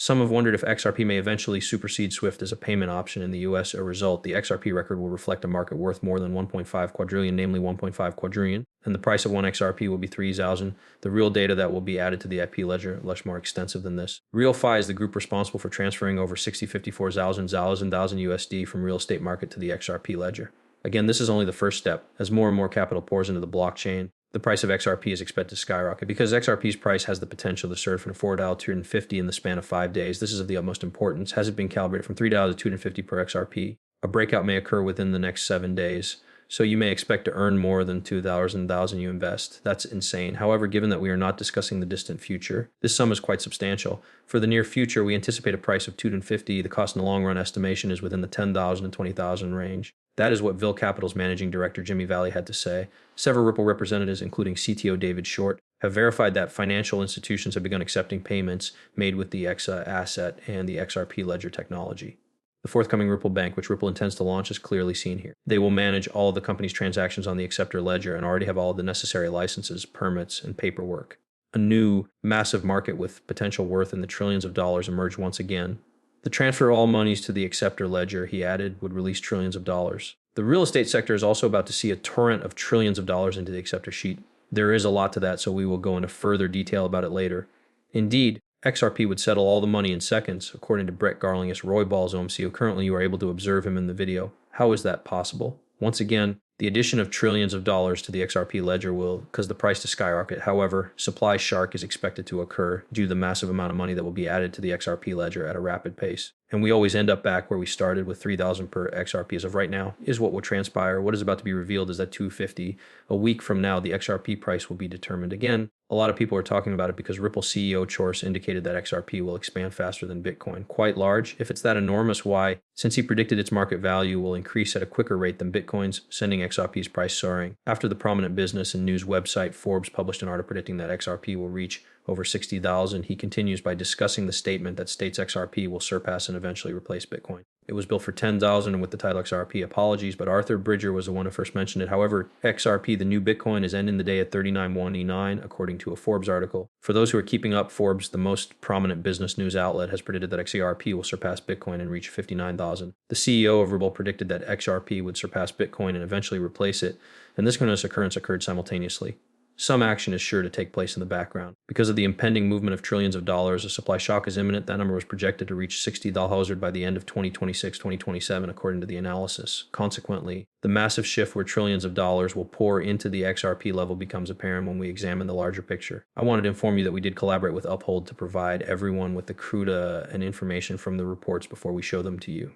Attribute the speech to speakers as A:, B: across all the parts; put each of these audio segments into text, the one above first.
A: Some have wondered if XRP may eventually supersede SWIFT as a payment option in the US. As a result, the XRP record will reflect a market worth more than 1.5 quadrillion, namely 1.5 quadrillion, and the price of one XRP will be 3,000. The real data that will be added to the IP ledger, much more extensive than this. RealFi is the group responsible for transferring over 54,000 USD from real estate market to the XRP ledger. Again, this is only the first step. As more and more capital pours into the blockchain, the price of XRP is expected to skyrocket. Because XRP's price has the potential to surge from $4 to $250 in the span of 5 days, this is of the utmost importance. Has it been calibrated from $3 to $250 per XRP? A breakout may occur within the next 7 days, so you may expect to earn more than $2,000 you invest. That's insane. However, given that we are not discussing the distant future, this sum is quite substantial. For the near future, we anticipate a price of $250. The cost in the long run estimation is within the $10,000 and $20,000 range. That is what Vil Capital's managing director Jimmy Valley had to say. Several Ripple representatives, including CTO David Short, have verified that financial institutions have begun accepting payments made with the XA asset and the XRP ledger technology. The forthcoming Ripple Bank, which Ripple intends to launch, is clearly seen here. They will manage all of the company's transactions on the acceptor ledger and already have all of the necessary licenses, permits, and paperwork. A new, massive market with potential worth in the trillions of dollars emerged once again. The transfer of all monies to the acceptor ledger, he added, would release trillions of dollars. The real estate sector is also about to see a torrent of trillions of dollars into the acceptor sheet. There is a lot to that, so we will go into further detail about it later. Indeed, XRP would settle all the money in seconds, according to Brett Garlingus, Roy Ball's OMCO. Currently, you are able to observe him in the video. How is that possible? Once again, the addition of trillions of dollars to the XRP ledger will cause the price to skyrocket. However, supply shark is expected to occur due to the massive amount of money that will be added to the XRP ledger at a rapid pace. And we always end up back where we started with 3,000 per XRP as of right now is what will transpire. What is about to be revealed is that 250. A week from now, the XRP price will be determined. Again, a lot of people are talking about it because Ripple CEO Chors indicated that XRP will expand faster than Bitcoin. Quite large. If it's that enormous, why? Since he predicted its market value will increase at a quicker rate than Bitcoin's, sending XRP's price soaring. After the prominent business and news website Forbes published an article predicting that XRP will reach over 60,000, he continues by discussing the statement that states XRP will surpass and eventually replace Bitcoin. It was built for 10,000 and with the title XRP, apologies, but Arthur Bridger was the one who first mentioned it. However, XRP, the new Bitcoin, is ending the day at 39,189, according to a Forbes article. For those who are keeping up, Forbes, the most prominent business news outlet, has predicted that XRP will surpass Bitcoin and reach 59,000. The CEO of Ripple predicted that XRP would surpass Bitcoin and eventually replace it, and this occurrence occurred simultaneously. Some action is sure to take place in the background. Because of the impending movement of trillions of dollars, a supply shock is imminent. That number was projected to reach $60,000 by the end of 2026-2027, according to the analysis. Consequently, the massive shift where trillions of dollars will pour into the XRP level becomes apparent when we examine the larger picture. I wanted to inform you that we did collaborate with Uphold to provide everyone with the CRUDA and information from the reports before we show them to you.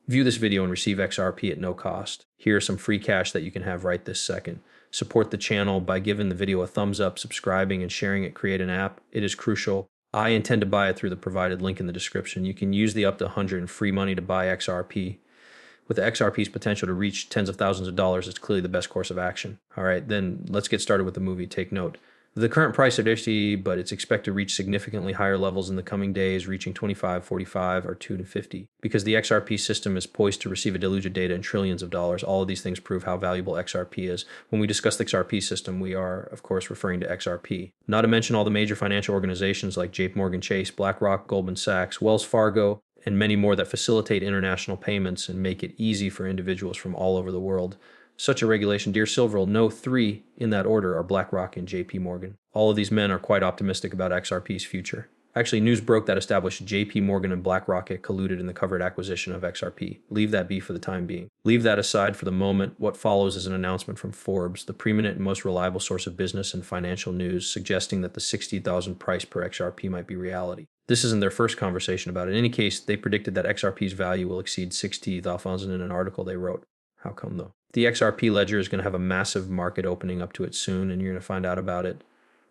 A: View this video and receive XRP at no cost. Here are some free cash that you can have right this second. Support the channel by giving the video a thumbs up, subscribing, and sharing it. Create an app. It is crucial. I intend to buy it through the provided link in the description. You can use the up to 100 in free money to buy XRP. With the XRP's potential to reach tens of thousands of dollars, it's clearly the best course of action. All right, then let's get started with the movie. Take note. The current price of XRP, but it's expected to reach significantly higher levels in the coming days, reaching 25, 45, or 250. Because the XRP system is poised to receive a deluge of data in trillions of dollars, all of these things prove how valuable XRP is. When we discuss the XRP system, we are, of course, referring to XRP. Not to mention all the major financial organizations like JPMorgan Chase, BlackRock, Goldman Sachs, Wells Fargo, and many more that facilitate international payments and make it easy for individuals from all over the world. Such a regulation, dear Silverl, no 3 in that order are BlackRock and JP Morgan. All of these men are quite optimistic about XRP's future. Actually, news broke that established JP Morgan and BlackRock had colluded in the covered acquisition of XRP. Leave that be for the time being. Leave that aside for the moment. What follows is an announcement from Forbes, the preeminent and most reliable source of business and financial news, suggesting that the 60,000 price per XRP might be reality. This isn't their first conversation about it. In any case, they predicted that XRP's value will exceed 60,000 in an article they wrote. How come though? The XRP ledger is going to have a massive market opening up to it soon, and you're going to find out about it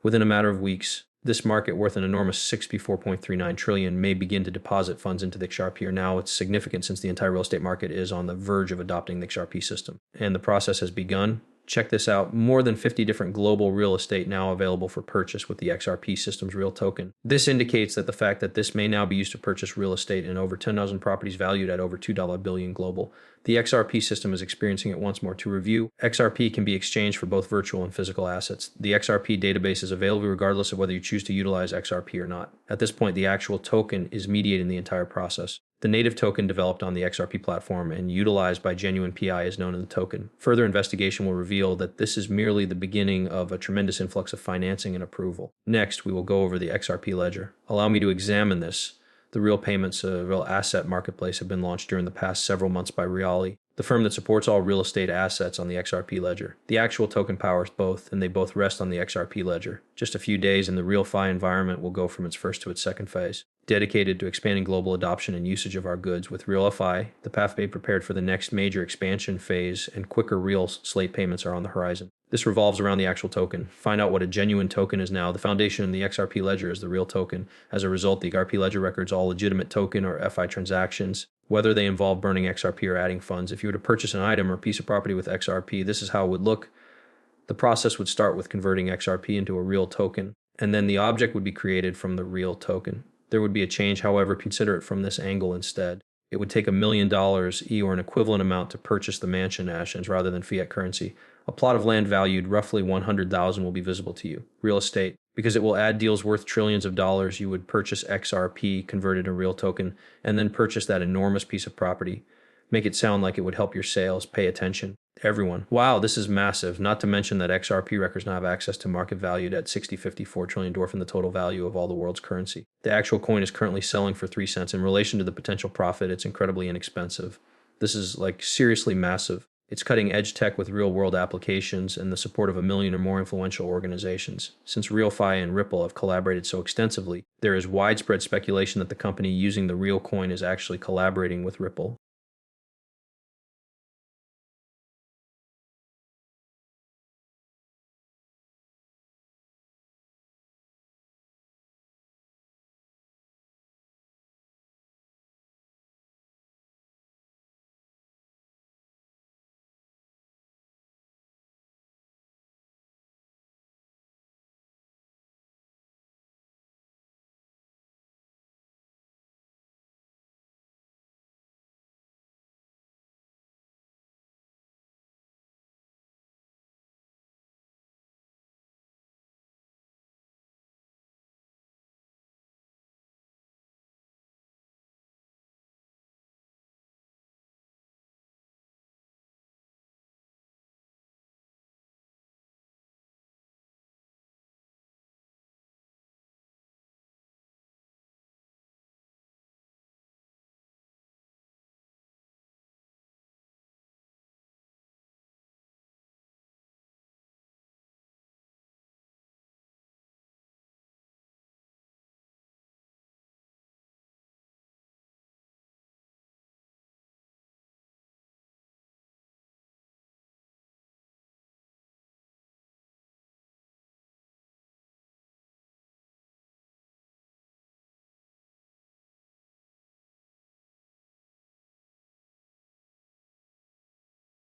A: within a matter of weeks. This market, worth an enormous $64.39 trillion, may begin to deposit funds into the XRP. Or now it's significant since the entire real estate market is on the verge of adopting the XRP system. And the process has begun. Check this out, more than 50 different global real estate now available for purchase with the XRP system's real token. This indicates that the fact that this may now be used to purchase real estate in over 10,000 properties valued at over $2 billion global. The XRP system is experiencing it once more. To review, XRP can be exchanged for both virtual and physical assets. The XRP database is available regardless of whether you choose to utilize XRP or not. At this point, the actual token is mediating the entire process. The native token developed on the XRP platform and utilized by genuine PI is known as the token. Further investigation will reveal that this is merely the beginning of a tremendous influx of financing and approval. Next, we will go over the XRP ledger. Allow me to examine this. The real payments, a real asset marketplace, have been launched during the past several months by Reali, the firm that supports all real estate assets on the XRP ledger. The actual token powers both, and they both rest on the XRP ledger. Just a few days and the RealFi environment will go from its first to its second phase, dedicated to expanding global adoption and usage of our goods. With RealFi, the path being prepared for the next major expansion phase, and quicker real slate payments are on the horizon. This revolves around the actual token. Find out what a genuine token is now. The foundation in the XRP ledger is the real token. As a result, the XRP ledger records all legitimate token or FI transactions, whether they involve burning XRP or adding funds. If you were to purchase an item or piece of property with XRP, this is how it would look. The process would start with converting XRP into a real token, and then the object would be created from the real token. There would be a change, however, consider it from this angle instead. It would take $1 million E or an equivalent amount to purchase the mansion Ashens rather than fiat currency. A plot of land valued roughly $100,000 will be visible to you. Real estate, because it will add deals worth trillions of dollars, you would purchase XRP converted to real token and then purchase that enormous piece of property. Make it sound like it would help your sales. Pay attention. Everyone. Wow, this is massive. Not to mention that XRP records now have access to market valued at 54 trillion, dwarfing the total value of all the world's currency. The actual coin is currently selling for 3 cents. In relation to the potential profit, it's incredibly inexpensive. This is like seriously massive. It's cutting edge tech with real world applications and the support of 1 million or more influential organizations. Since RealFi and Ripple have collaborated so extensively, there is widespread speculation that the company using the real coin is actually collaborating with Ripple.